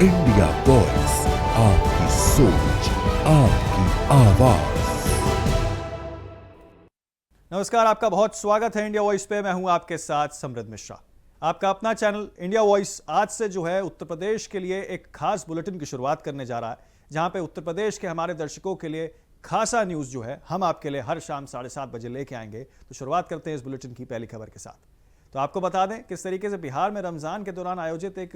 India voice, आपकी सोच, आपकी आवाज। नमस्कार, आपका बहुत स्वागत है इंडिया वॉइस पे। मैं हूं आपके साथ समृद्ध मिश्रा। आपका अपना चैनल इंडिया वॉइस आज से जो है उत्तर प्रदेश के लिए एक खास बुलेटिन की शुरुआत करने जा रहा है, जहां पे उत्तर प्रदेश के हमारे दर्शकों के लिए खासा न्यूज़ जो है हम आपके लिए हर शाम 7:30 बजे लेके आएंगे। तो शुरुआत करते हैं इस बुलेटिन की पहली खबर के साथ। तो आपको बता दें किस तरीके से बिहार में रमज़ान के दौरान आयोजित एक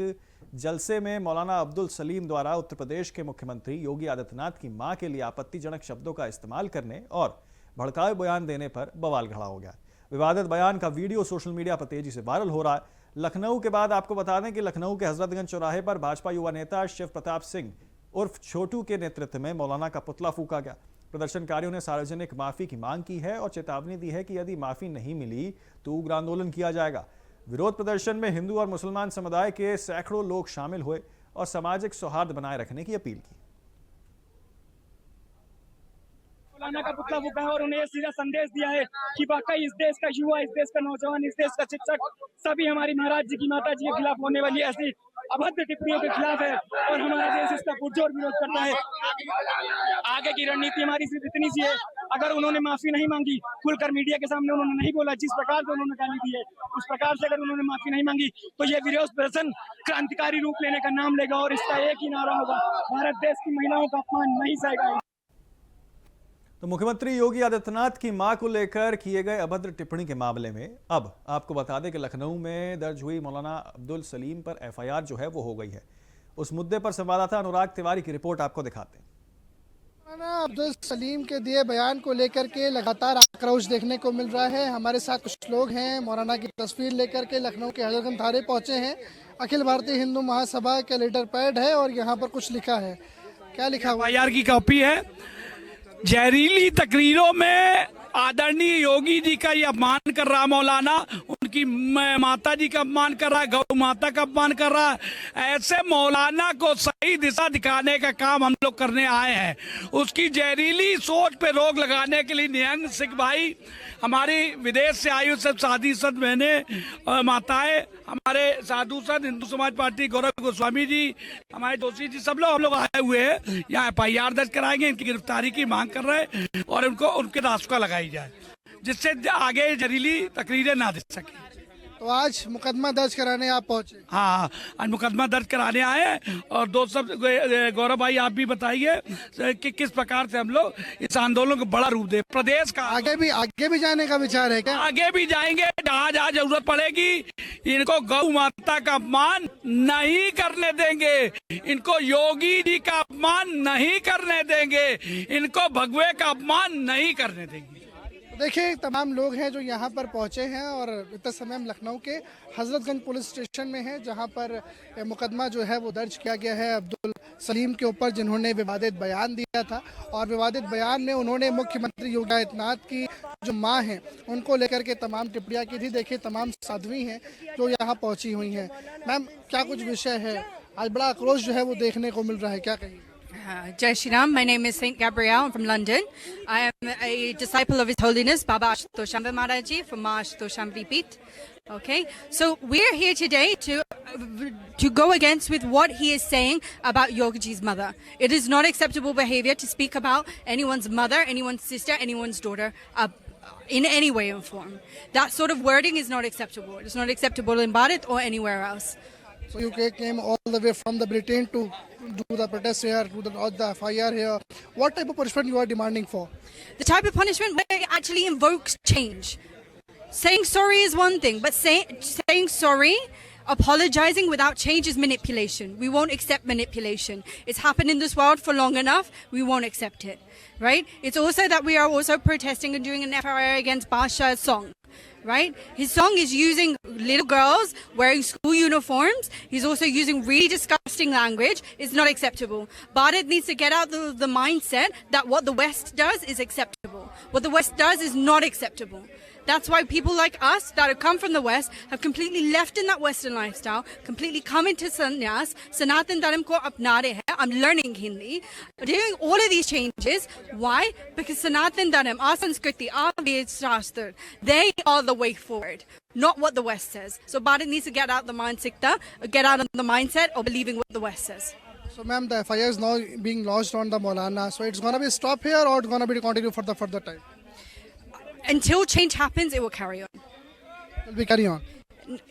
जलसे में मौलाना अब्दुल सलीम द्वारा उत्तर प्रदेश के मुख्यमंत्री योगी आदित्यनाथ की मां के लिए आपत्तिजनक शब्दों का इस्तेमाल करने और भड़काऊ बयान देने पर बवाल खड़ा हो गया। विवादित बयान का वीडियो सोशल मीडिया पर तेजी से वायरल हो रहा है। लखनऊ के बाद आपको बता दें कि लखनऊ के हजरतगंज चौराहे पर भाजपा युवा नेता शिव प्रताप सिंह उर्फ छोटू के नेतृत्व में मौलाना का पुतला फूका गया। प्रदर्शनकारियों ने सार्वजनिक माफी की मांग की है और चेतावनी दी है कि यदि माफी नहीं मिली तो उग्र आंदोलन किया जाएगा। विरोध प्रदर्शन में हिंदू और मुसलमान समुदाय के सैकड़ों लोग शामिल हुए और सामाजिक सौहार्द बनाए रखने की अपील की। मौलाना का पुतला फूका है और उन्हें सीधा संदेश दिया है कि वाकई इस देश का युवा, इस देश का नौजवान, इस देश का शिक्षक सभी हमारी महाराज जी की, माता जी के खिलाफ होने वाली ऐसी अभद्र टिप्पणियों के खिलाफ है और हमारा देश इसका पुरजोर विरोध करता है। आगे की रणनीति हमारी सिर्फ इतनी सी है, अगर उन्होंने माफी नहीं मांगी, खुलकर मीडिया के सामने उन्होंने नहीं बोला, जिस प्रकार से उन्होंने गाली दी है उस प्रकार से अगर उन्होंने माफी नहीं मांगी तो ये विरोध प्रदर्शन क्रांतिकारी रूप लेने का नाम लेगा और इसका एक ही नारा होगा, भारत देश की महिलाओं का अपमान नहीं सहेगा। तो मुख्यमंत्री योगी आदित्यनाथ की मां को लेकर किए गए अभद्र टिप्पणी के मामले में अब आपको बता दें कि लखनऊ में दर्ज हुई मौलाना अब्दुल सलीम पर एफआईआर जो है वो हो गई है। उस मुद्दे पर संवाददाता अनुराग तिवारी की रिपोर्ट आपको दिखाते हैं। मौलाना अब्दुल सलीम के दिए बयान को लेकर के लगातार आक्रोश देखने को मिल रहा है। हमारे साथ कुछ लोग हैं, मौलाना की तस्वीर लेकर के लखनऊ के हजरतगंज थाने पहुंचे हैं। अखिल भारतीय हिंदू महासभा का लेटर पैड है और यहाँ पर कुछ लिखा है। क्या लिखा हुआ? एफआईआर की कॉपी है। जहरीली तकरीरों में आदरणीय योगी जी का ये अपमान कर रहा मौलाना, उनकी माता जी का अपमान कर रहा है, गौ माता का अपमान कर रहा है। ऐसे मौलाना को सही दिशा दिखाने का काम हम लोग करने आए हैं। उसकी जहरीली सोच पे रोक लगाने के लिए निहंग सिख भाई, हमारी विदेश से आई सब साधी संत बहने माताएं, हमारे साधु संत, हिंदू समाज पार्टी गौरव गोस्वामी जी, हमारे जोशी जी, सब लोग हम लोग आए हुए हैं। यहाँ एफआईआर दर्ज कराएंगे, इनकी गिरफ्तारी की मांग कर रहे हैं और उनको उनके रास्ता लगाई जाए जिससे आगे जहरीली तकरीरें ना दे सके। तो आज मुकदमा दर्ज कराने आप पहुंचे? हाँ, आज मुकदमा दर्ज कराने आए हैं। और दोस्तों गौरव भाई आप भी बताइए कि किस प्रकार से हम लोग इस आंदोलन को बड़ा रूप दे। प्रदेश का आगे भी जाने का विचार है क्या? आगे भी जाएंगे, जहाँ जहाँ जरूरत पड़ेगी। इनको गौ माता का अपमान नहीं करने देंगे, इनको योगी जी का अपमान नहीं करने देंगे, इनको भगवे का अपमान नहीं करने देंगे। देखिए, तमाम लोग हैं जो यहाँ पर पहुँचे हैं और इस समय हम लखनऊ के हजरतगंज पुलिस स्टेशन में हैं, जहाँ पर मुकदमा जो है वो दर्ज किया गया है अब्दुल सलीम के ऊपर, जिन्होंने विवादित बयान दिया था। और विवादित बयान में उन्होंने मुख्यमंत्री योगी आदित्यनाथ की जो मां हैं उनको लेकर के तमाम टिप्पणियाँ की थी। देखिए, तमाम साध्वी हैं जो यहाँ पहुँची हुई हैं। मैम, क्या कुछ विषय है? आज बड़ा आक्रोश जो है वो देखने को मिल रहा है, क्या कहिए? Jai Shri Ram. My name is Saint Gabrielle. I'm from London. I am a disciple of His Holiness Baba Ashutosh Amrit Maharaj Ji from Ma Ashutosh Amrit Peeth. Okay, so we're here today to go against with what he is saying about Yogiji's mother. It is not acceptable behavior to speak about anyone's mother, anyone's sister, anyone's daughter in any way or form. That sort of wording is not acceptable. It's not acceptable in Bharat or anywhere else. So you came all the way from the Britain to do the protest here, do the FIR here. What type of punishment you are demanding for? The type of punishment where it actually invokes change. Saying sorry is one thing, but saying sorry, apologizing without change is manipulation. We won't accept manipulation. It's happened in this world for long enough. We won't accept it, right? It's also that we are also protesting and doing an FIR against Basha's song. Right? His song is using little girls wearing school uniforms. He's also using really disgusting language. It's not acceptable. Bharat needs to get out the mindset that what the West does is acceptable. What the West does is not acceptable. That's why people like us that have come from the West have completely left in that Western lifestyle, completely come into sannyas, Sanatan Dharm ko apna rahe hain. I'm learning Hindi, doing all of these changes. Why? Because Sanatan Dharm, our Sanskriti, our Ved Shastra, they are the way forward, not what the West says. So Bharat needs to get out the mindset of believing what the West says. So, ma'am, the FIR is now being lodged on the Maulana. So, it's going to be stop here or it's going to be continue for the further time? Until change happens, it will carry on. Will we carry on?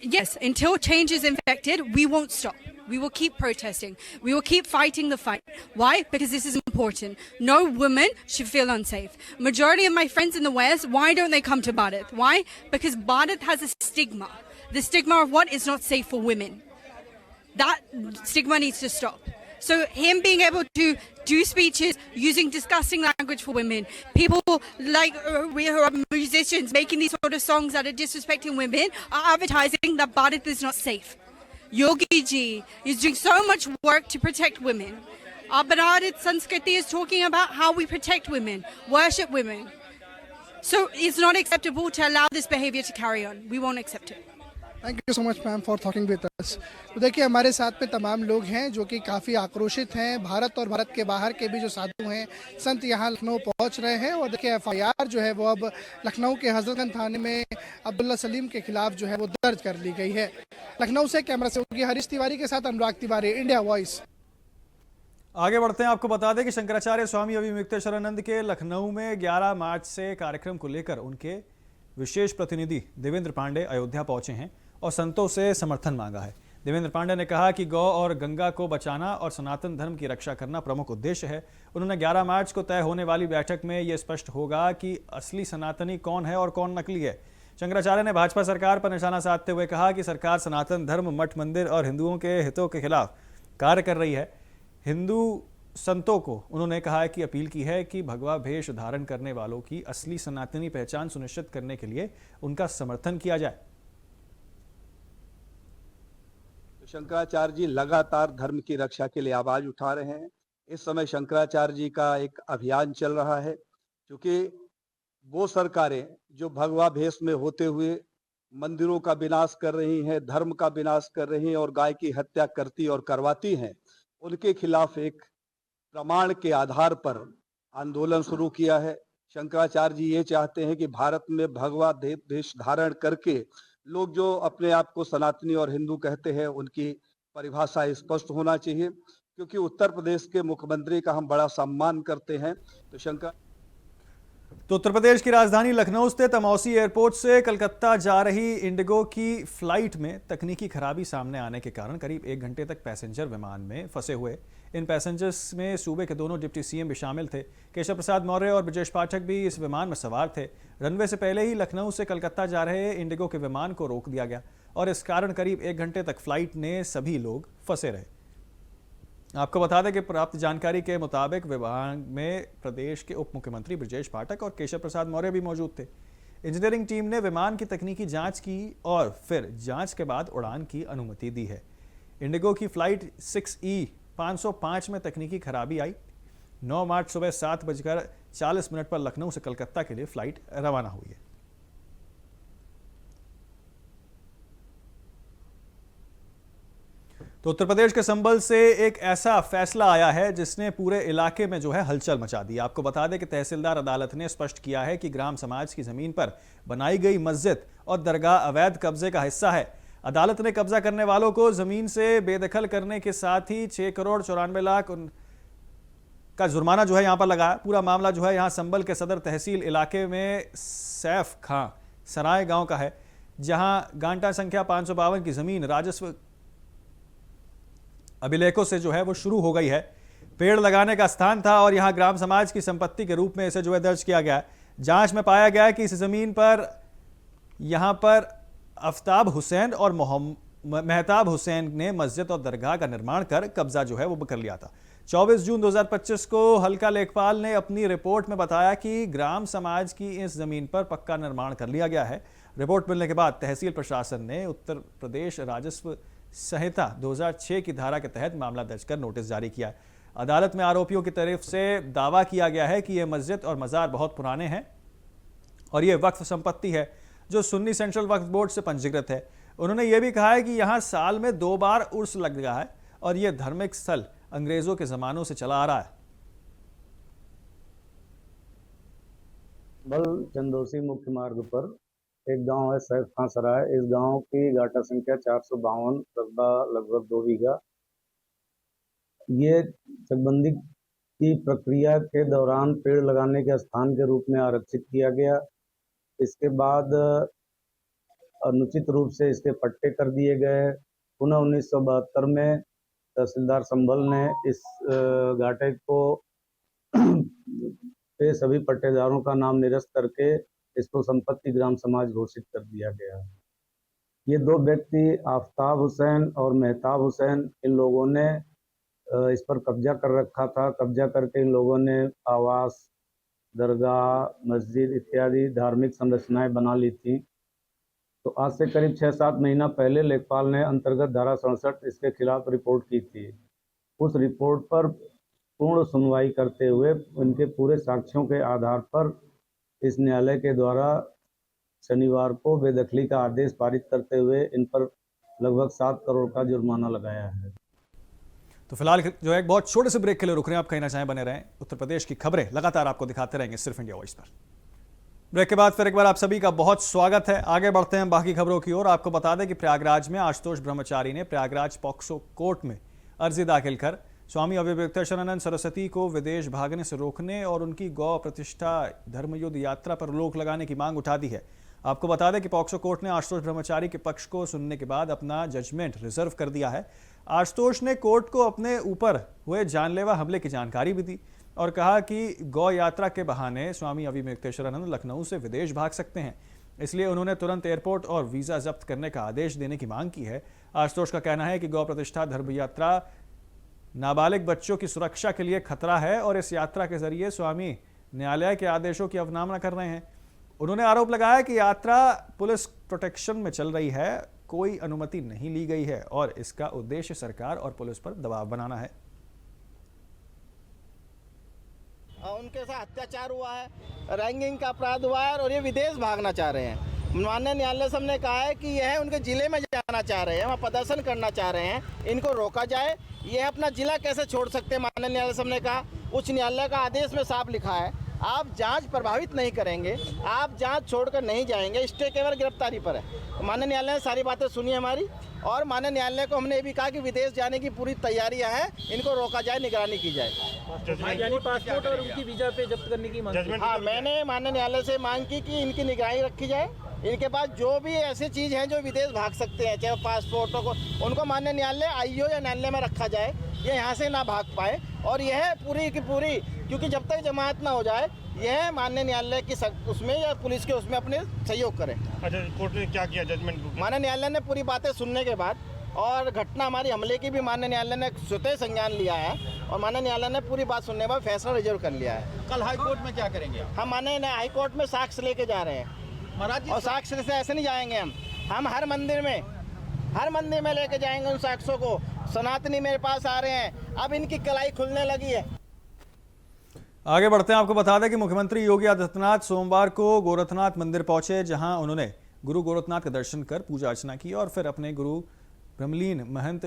Yes, until change is infected, we won't stop. We will keep protesting. We will keep fighting the fight. Why? Because this is important. No woman should feel unsafe. Majority of my friends in the West, why don't they come to Bharat? Why? Because Bharat has a stigma. The stigma of what is not safe for women. That stigma needs to stop. So him being able to do speeches using disgusting language for women, people like we who are musicians making these sort of songs that are disrespecting women are advertising that Bharat is not safe. Yogi Ji is doing so much work to protect women. Our Bharat Sanskriti is talking about how we protect women, worship women. So it's not acceptable to allow this behavior to carry on. We won't accept it. Thank you so much ma'am for talking with us. तो देखिए हमारे साथ में तमाम लोग हैं जो कि काफ़ी आक्रोशित हैं। भारत और भारत के बाहर के भी जो साधु हैं, संत यहाँ लखनऊ पहुँच रहे हैं और देखिए FIR जो है वो अब लखनऊ के हजरतगंज थाने में अब्दुल्ला सलीम के खिलाफ जो है वो दर्ज कर ली गई है। लखनऊ से कैमरा सहयोगी हरीश तिवारी के साथ अनुराग तिवारी, इंडिया वॉइस। आगे बढ़ते हैं। आपको बता दें कि शंकराचार्य स्वामी अविमुक्तेश्वरानंद के लखनऊ में 11 मार्च से कार्यक्रम को लेकर उनके विशेष प्रतिनिधि देवेंद्र पांडे अयोध्या पहुंचे हैं और संतों से समर्थन मांगा है। देवेंद्र पांडे ने कहा कि गौ और गंगा को बचाना और सनातन धर्म की रक्षा करना प्रमुख उद्देश्य है। उन्होंने 11 मार्च को तय होने वाली बैठक में यह स्पष्ट होगा कि असली सनातनी कौन है और कौन नकली है। शंकराचार्य ने भाजपा सरकार पर निशाना साधते हुए कहा कि सरकार सनातन धर्म, मठ मंदिर और हिंदुओं के हितों के खिलाफ कार्य कर रही है। हिंदू संतों को उन्होंने कहा कि अपील की है कि भगवा भेष धारण करने वालों की असली सनातनी पहचान सुनिश्चित करने के लिए उनका समर्थन किया जाए। शंकराचार्य जी लगातार धर्म की रक्षा के लिए आवाज उठा रहे हैं। इस समय शंकराचार्य जी का एक अभियान चल रहा है, क्योंकि वो सरकारें जो भगवा भेष में होते हुए मंदिरों का विनाश कर रही हैं, धर्म का विनाश कर रही हैं और गाय की हत्या करती और करवाती हैं, उनके खिलाफ एक प्रमाण के आधार पर आंदोलन शुरू किया है। शंकराचार्य जी ये चाहते हैं कि भारत में भगवा भेष धारण करके लोग जो अपने आप को सनातनी और हिंदू कहते हैं उनकी परिभाषा स्पष्ट होना चाहिए, क्योंकि उत्तर प्रदेश के मुख्यमंत्री का हम बड़ा सम्मान करते हैं। तो उत्तर प्रदेश की राजधानी लखनऊ स्थित अमौसी एयरपोर्ट से कलकत्ता जा रही इंडिगो की फ्लाइट में तकनीकी खराबी सामने आने के कारण करीब 1 घंटे तक पैसेंजर विमान में फंसे हुए। इन पैसेंजर्स में सूबे के दोनों डिप्टी सीएम भी शामिल थे। केशव प्रसाद मौर्य और ब्रजेश पाठक भी इस विमान में सवार थे। रनवे से पहले ही लखनऊ से कलकत्ता जा रहे इंडिगो के विमान को रोक दिया गया और इस कारण करीब 1 घंटे तक फ्लाइट में सभी लोग फंसे रहे। आपको बता दें कि प्राप्त जानकारी के मुताबिक विमान में प्रदेश के उप मुख्यमंत्री ब्रजेश पाठक और केशव प्रसाद मौर्य भी मौजूद थे। इंजीनियरिंग टीम ने विमान की तकनीकी जांच की और फिर जांच के बाद उड़ान की अनुमति दी है। इंडिगो की फ्लाइट 6E505 में तकनीकी खराबी आई। 9 मार्च सुबह 7:40 पर लखनऊ से कलकत्ता के लिए फ्लाइट रवाना हुई है। तो उत्तर प्रदेश के संबल से एक ऐसा फैसला आया है जिसने पूरे इलाके में जो है हलचल मचा दी। आपको बता दें कि तहसीलदार अदालत ने स्पष्ट किया है कि ग्राम समाज की जमीन पर बनाई गई मस्जिद और दरगाह अवैध कब्जे का हिस्सा है। अदालत ने कब्जा करने वालों को जमीन से बेदखल करने के साथ ही 6 करोड़ 94 लाख का जुर्माना जो है यहां पर लगाया। पूरा मामला जो है यहां संबल के सदर तहसील इलाके में सैफ खां सराय गांव का है, जहां गांटा संख्या 552 की जमीन राजस्व अभिलेखों से जो है वो शुरू हो गई है। पेड़ लगाने का स्थान था और यहां ग्राम समाज की संपत्ति के रूप में इसे जो है दर्ज किया गया है। जांच में पाया गया कि इस जमीन पर यहां पर आफ्ताब हुसैन और मेहताब हुसैन ने मस्जिद और दरगाह का निर्माण कर कब्जा जो है वो कर लिया था। 24 जून 2025 को हल्का लेखपाल ने अपनी रिपोर्ट में बताया कि ग्राम समाज की इस जमीन पर पक्का निर्माण कर लिया गया है। रिपोर्ट मिलने के बाद तहसील प्रशासन ने उत्तर प्रदेश राजस्व संहिता 2006 की धारा के तहत मामला दर्ज कर नोटिस जारी किया है। अदालत में आरोपियों की तरफ से दावा किया गया है कि यह मस्जिद और मजार बहुत पुराने हैं और ये वक्फ संपत्ति है जो सुन्नी सेंट्रल वक्फ बोर्ड से पंजीकृत है। उन्होंने ये भी कहा है कि यहाँ साल में 2 बार उर्स लग गया है और ये धार्मिक स्थल अंग्रेजों के जमानों से चला आ रहा है। बल चंदोसी मुख्य मार्ग पर एक गांव है सैफ खां सराय। इस गांव की गाटा संख्या 452, रकबा लगभग 2 बीघा। ये चकबंदी की प्रक्रिया के दौरान पेड़ लगाने के स्थान के रूप में आरक्षित किया गया। इसके बाद अनुचित रूप से इसके पट्टे कर दिए गए। पुनः 1972 में तहसीलदार संभल ने इस घाटे को पे सभी पट्टेदारों का नाम निरस्त करके इसको संपत्ति ग्राम समाज घोषित कर दिया गया। ये 2 व्यक्ति आफ्ताब हुसैन और मेहताब हुसैन, इन लोगों ने इस पर कब्जा कर रखा था। कब्जा करके इन लोगों ने आवास, दरगाह, मस्जिद इत्यादि धार्मिक संरचनाएं बना ली थी। तो आज से करीब 6-7 महीना पहले लेखपाल ने अंतर्गत धारा 67 इसके खिलाफ रिपोर्ट की थी। उस रिपोर्ट पर पूर्ण सुनवाई करते हुए उनके पूरे साक्ष्यों के आधार पर इस न्यायालय के द्वारा शनिवार को बेदखली का आदेश पारित करते हुए इन पर लगभग 7 करोड़ का जुर्माना लगाया है। तो फिलहाल जो है एक बहुत छोटे से ब्रेक के लिए रुक रहे हैं। आप कहीं ना चाहें बने रहें। उत्तर प्रदेश की खबरें लगातार आपको दिखाते रहेंगे सिर्फ इंडिया वॉइस पर। ब्रेक के बाद फिर एक बार आप सभी का बहुत स्वागत है। आगे बढ़ते हैं बाकी खबरों की ओर। आपको बता दें कि प्रयागराज में आशुतोष ब्रह्मचारी ने प्रयागराज पॉक्सो कोर्ट में अर्जी दाखिल कर स्वामी अविवेकानंद सरस्वती को विदेश भागने से रोकने और उनकी गौ प्रतिष्ठा धर्मयुद्ध यात्रा पर रोक लगाने की मांग उठा दी है। आपको बता दें कि पॉक्सो कोर्ट ने आशुतोष ब्रह्मचारी के पक्ष को सुनने के बाद अपना जजमेंट रिजर्व कर दिया है। आशुतोष ने कोर्ट को अपने ऊपर हुए जानलेवा हमले की जानकारी भी दी और कहा कि गौ यात्रा के बहाने स्वामी अविवेकानंद लखनऊ से विदेश भाग सकते हैं, इसलिए उन्होंने तुरंत एयरपोर्ट और वीजा जब्त करने का आदेश देने की मांग की है। आशुतोष का कहना है कि गौ प्रतिष्ठा धर्म यात्रा नाबालिग बच्चों की सुरक्षा के लिए खतरा है और इस यात्रा के जरिए स्वामी न्यायालय के आदेशों की अवमानना कर रहे हैं। उन्होंने आरोप लगाया कि यात्रा पुलिस प्रोटेक्शन में चल रही है, कोई अनुमति नहीं ली गई है और इसका उद्देश्य सरकार और पुलिस पर दबाव बनाना है। उनके साथ अत्याचार हुआ है, रैंगिंग का अपराध हुआ है और ये विदेश भागना चाह रहे हैं। माननीय न्यायालय साहब ने कहा है कि यह उनके जिले में जाना चाह रहे हैं, वहाँ प्रदर्शन करना चाह रहे हैं, इनको रोका जाए। ये अपना जिला कैसे छोड़ सकते हैं? माननीय न्यायालय साहब ने कहा, उच्च न्यायालय का आदेश में साफ लिखा है, आप जांच प्रभावित नहीं करेंगे, आप जांच छोड़कर नहीं जाएंगे, स्टे केवल गिरफ्तारी पर है। तो माननीय न्यायालय ने सारी बातें सुनी हमारी और माननीय न्यायालय को हमने ये भी कहा कि विदेश जाने की पूरी तैयारियां हैं, इनको रोका जाए, निगरानी की जाए। यानी पासपोर्ट और उनकी वीजा पे जब्त करने की मांग। हाँ, मैंने माननीय न्यायालय से मांग की कि इनकी निगरानी रखी जाए। इनके पास जो भी ऐसी चीज़ है जो विदेश भाग सकते हैं, चाहे पासपोर्टों को, उनको माननीय न्यायालय आईओ या न्यायालय में रखा जाए, ये यहाँ से ना भाग पाए। और यह पूरी की पूरी, क्योंकि जब तक जमानत ना हो जाए, यह माननीय न्यायालय की उसमें या पुलिस के उसमें अपने सहयोग करें। अच्छा, कोर्ट ने क्या किया जजमेंट? माननीय न्यायालय ने पूरी बातें सुनने के बाद और घटना हमारी हमले की भी माननीय न्यायालय ने स्वतः संज्ञान लिया है और माननीय न्यायालय ने पूरी बात सुनने के बाद फैसला रिजर्व कर लिया है। कल हाई कोर्ट में क्या करेंगे? हम माननीय हाई कोर्ट में साक्ष्य लेके जा रहे हैं और साक्ष्य से ऐसे नहीं जाएंगे हम हर मंदिर में लेके जाएंगे उन साक्ष्यों को। सनातनी मेरे पास आ रहे हैं, अब इनकी कलाई खुलने लगी है। आगे बढ़ते हैं। आपको बता दें कि मुख्यमंत्री योगी आदित्यनाथ सोमवार को गोरखनाथ मंदिर पहुंचे, जहां उन्होंने गुरु गोरखनाथ का दर्शन कर पूजा अर्चना की और फिर अपने गुरु ब्रह्मलीन महंत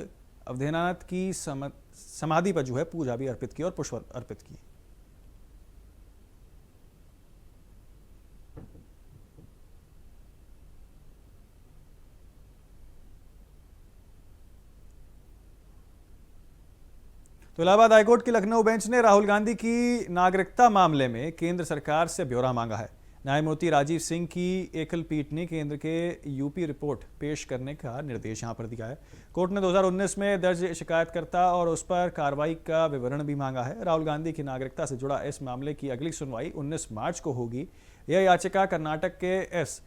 अवधेनाथ की समाधि पर जो है पूजा भी अर्पित की और पुष्प अर्पित की। तो इलाहाबाद हाईकोर्ट की लखनऊ बेंच ने राहुल गांधी की नागरिकता मामले में केंद्र सरकार से ब्यौरा मांगा है। न्यायमूर्ति राजीव सिंह की एकल पीठ ने केंद्र के यूपी रिपोर्ट पेश करने का निर्देश यहां पर दिया है। कोर्ट ने 2019 में दर्ज शिकायतकर्ता और उस पर कार्रवाई का विवरण भी मांगा है। राहुल गांधी की नागरिकता से जुड़ा इस मामले की अगली सुनवाई 19 मार्च को होगी। यह याचिका कर्नाटक के एस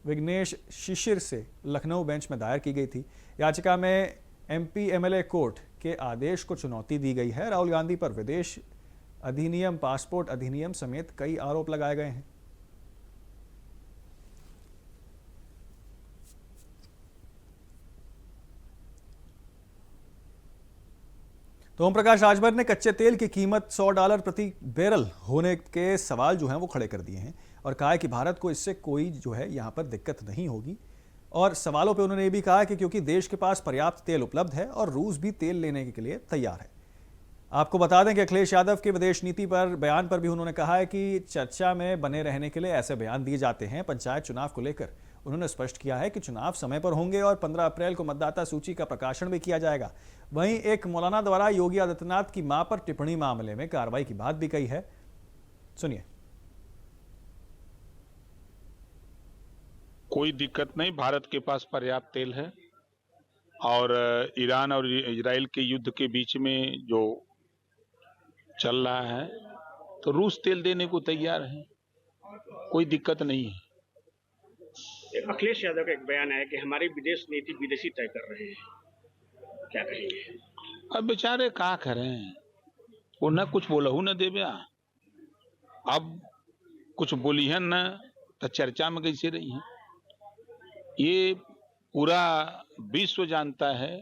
विघ्नेश शिशिर से लखनऊ बेंच में दायर की गई थी। याचिका में MP MLA कोर्ट के आदेश को चुनौती दी गई है। राहुल गांधी पर विदेश अधिनियम, पासपोर्ट अधिनियम समेत कई आरोप लगाए गए हैं। तो ओम प्रकाश राजभर ने कच्चे तेल की कीमत $100 प्रति बैरल होने के सवाल जो हैं वो खड़े कर दिए हैं और कहा है कि भारत को इससे कोई जो है यहाँ पर दिक्कत नहीं होगी। और सवालों पे उन्होंने ये भी कहा कि क्योंकि देश के पास पर्याप्त तेल उपलब्ध है और रूस भी तेल लेने के लिए तैयार है। आपको बता दें कि अखिलेश यादव के विदेश नीति पर बयान पर भी उन्होंने कहा है कि चर्चा में बने रहने के लिए ऐसे बयान दिए जाते हैं। पंचायत चुनाव को लेकर उन्होंने स्पष्ट किया है कि चुनाव समय पर होंगे और 15 अप्रैल को मतदाता सूची का प्रकाशन भी किया जाएगा। वहीं एक मौलाना द्वारा योगी आदित्यनाथ की मां पर टिप्पणी मामले में कार्रवाई की बात भी कही है। सुनिए। कोई दिक्कत नहीं, भारत के पास पर्याप्त तेल है और ईरान और इजराइल के युद्ध के बीच में जो चल रहा है तो रूस तेल देने को तैयार है, कोई दिक्कत नहीं है। अखिलेश यादव का एक बयान है कि हमारी विदेश नीति विदेशी तय कर रहे हैं, क्या कहेंगे? अब बेचारे क्या करें, वो न कुछ बोलहू न देवे, अब कुछ बोली है न तो चर्चा में कैसे रही है। ये पूरा विश्व जानता है,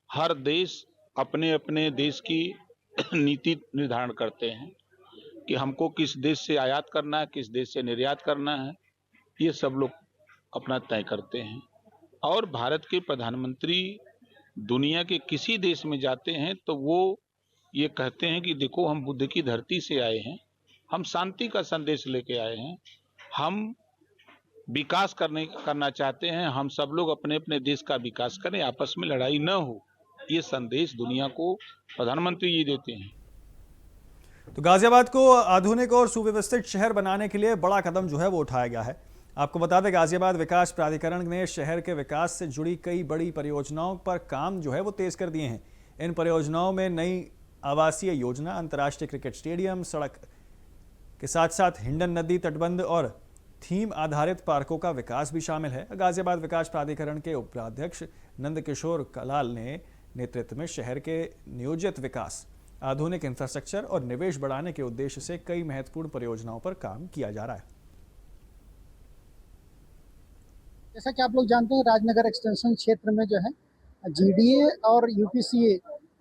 हर देश अपने अपने देश की नीति निर्धारण करते हैं कि हमको किस देश से आयात करना है, किस देश से निर्यात करना है, ये सब लोग अपना तय करते हैं। और भारत के प्रधानमंत्री दुनिया के किसी देश में जाते हैं तो वो ये कहते हैं कि देखो हम बुद्ध की धरती से आए हैं, हम शांति का संदेश लेके आए हैं, हम विकास करना चाहते हैं, हम सब लोग अपने अपने देश का विकास करें, आपस में लड़ाई न हो, ये संदेश दुनिया को प्रधानमंत्री जी देते हैं। तो गाजियाबाद को आधुनिक और सुव्यवस्थित शहर बनाने के लिए बड़ा कदम जो है वो उठाया गया है। आपको बता दें गाजियाबाद विकास प्राधिकरण ने शहर के विकास से जुड़ी कई बड़ी परियोजनाओं पर काम जो है वो तेज कर दिए हैं। इन परियोजनाओं में नई आवासीय योजना, अंतर्राष्ट्रीय क्रिकेट स्टेडियम, सड़क के साथ साथ हिंडन नदी तटबंध और थीम आधारित पार्कों का विकास भी शामिल है। गाजियाबाद विकास प्राधिकरण के उपाध्यक्ष नंदकिशोर कलाल ने नेतृत्व में शहर के नियोजित विकास, आधुनिक इंफ्रास्ट्रक्चर और निवेश बढ़ाने के उद्देश्य से कई महत्वपूर्ण परियोजनाओं पर काम किया जा रहा है। जैसा कि आप लोग जानते हैं, राजनगर एक्सटेंशन क्षेत्र में जो है जीडीए और यूपीसीए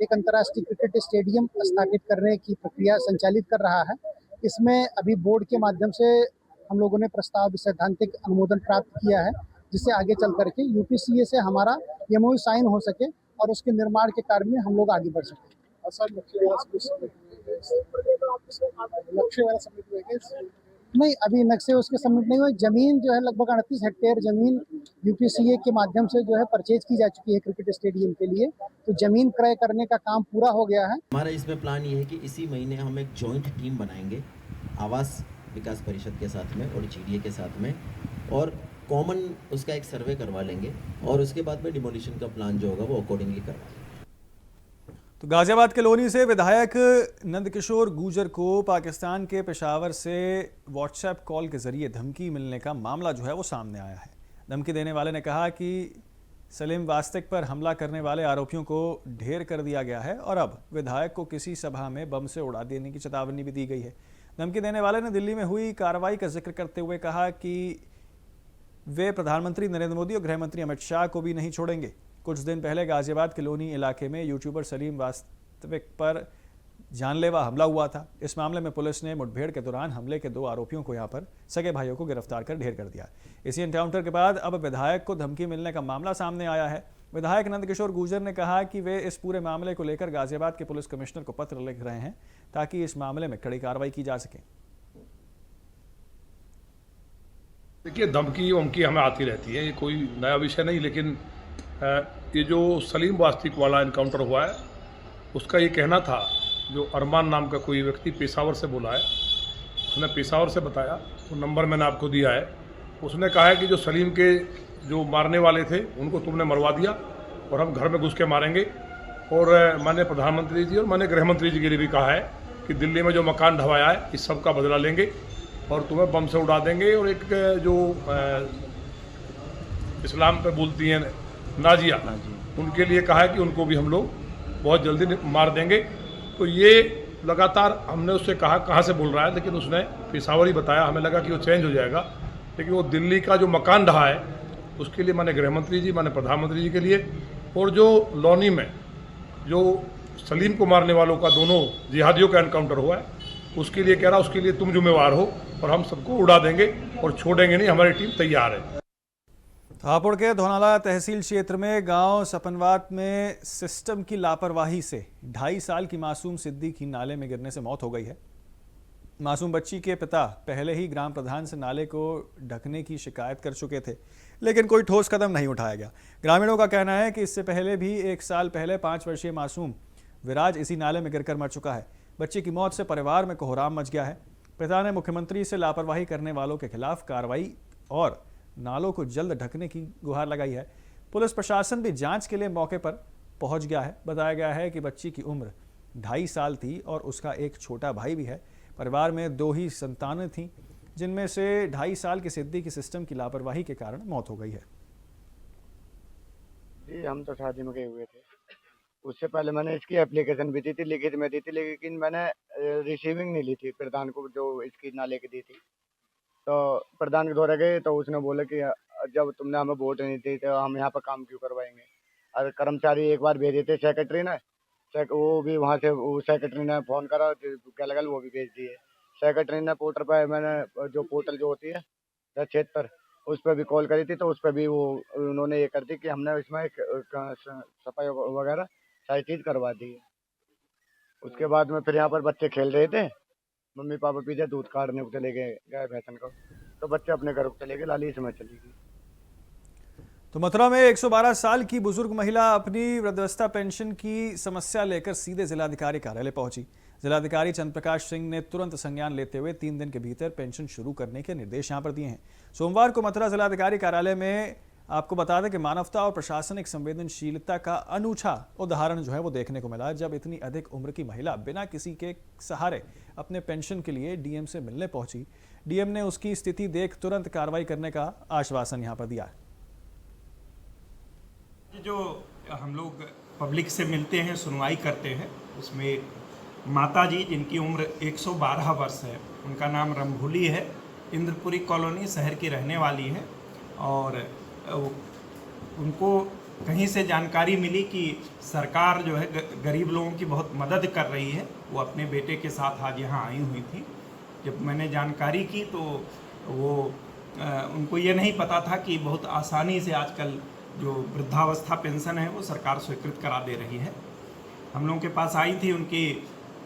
एक अंतर्राष्ट्रीय क्रिकेट स्टेडियम स्थापित करने की प्रक्रिया संचालित कर रहा है। इसमें अभी बोर्ड के माध्यम से हम लोगों ने प्रस्ताव सैद्धांतिक अनुमोदन प्राप्त किया है, जिससे आगे चल करके यूपीसीए से हमारा एमओयू साइन हो सके और उसके निर्माण के कार्य में हम लोग आगे बढ़ सकें। नहीं, अभी नक्शे उसके सबमिट नहीं हुए। जमीन जो है लगभग 38 हेक्टेयर जमीन यूपीसीए के माध्यम से जो है परचेज की जा चुकी है क्रिकेट स्टेडियम के लिए, तो जमीन क्रय करने का काम पूरा हो गया है। हमारा इसमें प्लान ये है कि इसी महीने हम एक जॉइंट टीम बनाएंगे आवास विकास परिषद के साथ में और जीडीए के साथ में, और कॉमन उसका एक सर्वे करवा लेंगे और उसके बाद में डिमोलिशन का प्लान जो होगा वो अकॉर्डिंगली करवा। तो गाजियाबाद के लोनी से विधायक नंदकिशोर गुर्जर को पाकिस्तान के पेशावर से व्हाट्सएप कॉल के जरिए धमकी मिलने का मामला जो है वो सामने आया है। धमकी देने वाले ने कहा कि सलीम वास्तिक पर हमला करने वाले आरोपियों को ढेर कर दिया गया है और अब विधायक को किसी सभा में बम से उड़ा देने की चेतावनी भी दी गई है। धमकी देने वाले ने दिल्ली में हुई कार्रवाई का जिक्र करते हुए कहा कि वे प्रधानमंत्री नरेंद्र मोदी और गृह मंत्री अमित शाह को भी नहीं छोड़ेंगे। कुछ दिन पहले गाजियाबाद के लोनी इलाके में यूट्यूबर सलीम वास्तविक पर जानलेवा हमला हुआ था। इस मामले में पुलिस ने मुठभेड़ के दौरान हमले के 2 आरोपियों को यहां पर सगे भाइयों को गिरफ्तार कर ढेर कर दिया। इसी एनकाउंटर के बाद अब विधायक को धमकी मिलने का मामला सामने आया है। विधायक नंदकिशोर गुर्जर ने कहा कि वे इस पूरे मामले को लेकर गाजियाबाद के पुलिस कमिश्नर को पत्र लिख रहे हैं ताकि इस मामले में कड़ी कार्रवाई की जा सके। देखिए, धमकी वमकी हमें आती रहती है, ये कोई नया विषय नहीं, लेकिन ये जो सलीम वास्तिक वाला इनकाउंटर हुआ है उसका ये कहना था, जो अरमान नाम का कोई व्यक्ति पेशावर से बोला है, उसने पेशावर से बताया, वो नंबर मैंने आपको दिया है। उसने कहा है कि जो सलीम के जो मारने वाले थे उनको तुमने मरवा दिया और हम घर में घुस के मारेंगे। और मैंने प्रधानमंत्री जी और मैंने गृह मंत्री जी के लिए भी कहा है कि दिल्ली में जो मकान ढवाया है इस सब का बदला लेंगे और तुम्हें बम से उड़ा देंगे। और एक जो इस्लाम पे बोलती हैं नाजिया, उनके लिए कहा है कि उनको भी हम लोग बहुत जल्दी मार देंगे। तो ये लगातार हमने उससे कहा कहाँ से बोल रहा है, लेकिन उसने पेशावर ही बताया। हमें लगा कि वो चेंज हो जाएगा, लेकिन वो दिल्ली का जो मकान ढहा है उसके लिए मैंने गृह मंत्री जी, मैंने प्रधानमंत्री जी के लिए, और जो लोनी में जो सलीम को मारने वालों का दोनों जिहादियों का एनकाउंटर हुआ है उसके लिए कह रहा, उसके लिए तुम जिम्मेवार हो। और हम सबको उड़ा देंगे और छोड़ेंगे नहीं, हमारी टीम तैयार है। हापुड़ के धोनाला तहसील क्षेत्र में गांव सपनवात में सिस्टम की लापरवाही से 2.5 साल की मासूम सिद्दी की नाले में गिरने से मौत हो गई है। मासूम बच्ची के पिता पहले ही ग्राम प्रधान से नाले को ढकने की शिकायत कर चुके थे, लेकिन कोई ठोस कदम नहीं उठाया गया। ग्रामीणों का कहना है कि इससे पहले भी 1 साल पहले 5 वर्षीय मासूम विराज इसी नाले में गिरकर मर चुका है। बच्ची की मौत से परिवार में कोहराम मच गया है। पिता ने मुख्यमंत्री से लापरवाही करने वालों के खिलाफ कार्रवाई और नालों को जल्द ढकने की गुहार लगाई है। पुलिस प्रशासन भी जांच के लिए मौके पर पहुंच गया है। बताया गया है कि बच्ची की उम्र 2.5 साल थी और उसका एक छोटा भाई भी है। परिवार में 2 ही संतानें थीं, जिनमें से 2.5 साल की सिद्दी की सिस्टम की लापरवाही के कारण मौत हो गई है। जी हम तो शादी में गए हुए थे, उससे पहले मैंने इसकी एप्लीकेशन भी दी थी, लिखित में दी थी, लेकिन मैंने रिसीविंग नहीं ली थी प्रधान को जो इसकी नाले की दी थी। तो प्रधान के द्वारा गए तो उसने बोला कि जब तुमने हमें वोट नहीं दी तो हम यहाँ पर काम क्यों करवाएंगे। और कर्मचारी एक बार भेजे थे सेक्रेटरी ने, वो भी वहाँ से वो सेक्रेटरी ने फ़ोन करा, क्या लगा वो भी भेज दिए। सेक्रेटरी ने पोर्टल पर मैंने जो पोर्टल जो होती है क्षेत्र उस पर भी कॉल करी थी, तो उस पर भी वो उन्होंने ये कर दी कि हमने इसमें सफाई वगैरह सारी चीज़ करवा दी है। उसके बाद में फिर यहाँ पर बच्चे खेल रहे थे, मम्मी पापा पीछे दूध काटने को चले गए गाय भैंसन को, तो बच्चे अपने घर को चले गए, लाली इसमें चली गई। तो मथुरा में 112 साल की बुजुर्ग महिला अपनी वृद्धावस्था पेंशन की समस्या लेकर सीधे जिलाधिकारी कार्यालय पहुंची। जिलाधिकारी चंद्रप्रकाश सिंह ने तुरंत संज्ञान लेते हुए 3 दिन के भीतर पेंशन शुरू करने के निर्देश यहां पर दिए हैं। सोमवार को मथुरा जिलाधिकारी कार्यालय में आपको बता दें कि मानवता और प्रशासनिक संवेदनशीलता का अनूठा उदाहरण जो है वो देखने को मिला, जब इतनी अधिक उम्र की महिला बिना किसी के सहारे अपने पेंशन के लिए डीएम से मिलने पहुंची। डीएम ने उसकी स्थिति देख तुरंत कार्रवाई करने का आश्वासन यहां पर दिया। जो हम लोग पब्लिक से मिलते हैं, सुनवाई करते हैं, उसमें माता जी जिनकी उम्र 112 वर्ष है, उनका नाम रंभोली है, इंद्रपुरी कॉलोनी शहर की रहने वाली है। और उनको कहीं से जानकारी मिली कि सरकार जो है गरीब लोगों की बहुत मदद कर रही है। वो अपने बेटे के साथ आज यहाँ आई हुई थी। जब मैंने जानकारी की तो वो उनको ये नहीं पता था कि बहुत आसानी से आजकल जो वृद्धावस्था पेंशन है वो सरकार स्वीकृत करा दे रही है। हम लोगों के पास आई थी, उनकी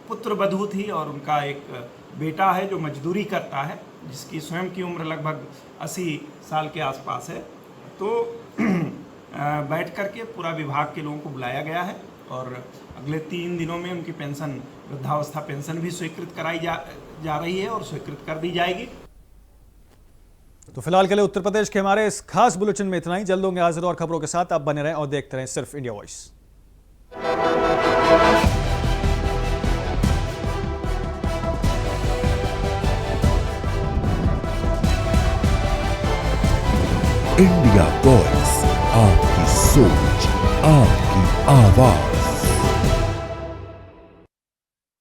पुत्र वधू थी और उनका एक बेटा है जो मजदूरी करता है, जिसकी स्वयं की उम्र लगभग 80 साल के आसपास है। तो बैठ करके पूरा विभाग के लोगों को बुलाया गया है और अगले 3 दिनों में उनकी पेंशन, वृद्धावस्था पेंशन भी स्वीकृत कराई जा रही है और स्वीकृत कर दी जाएगी। तो फिलहाल के लिए उत्तर प्रदेश के हमारे इस खास बुलेटिन में इतना ही। जल्द होंगे हाजिर और खबरों के साथ। आप बने रहें और देखते रहें सिर्फ इंडिया वॉइस। इंडिया वॉइस, आपकी सोच, आपकी आवाज।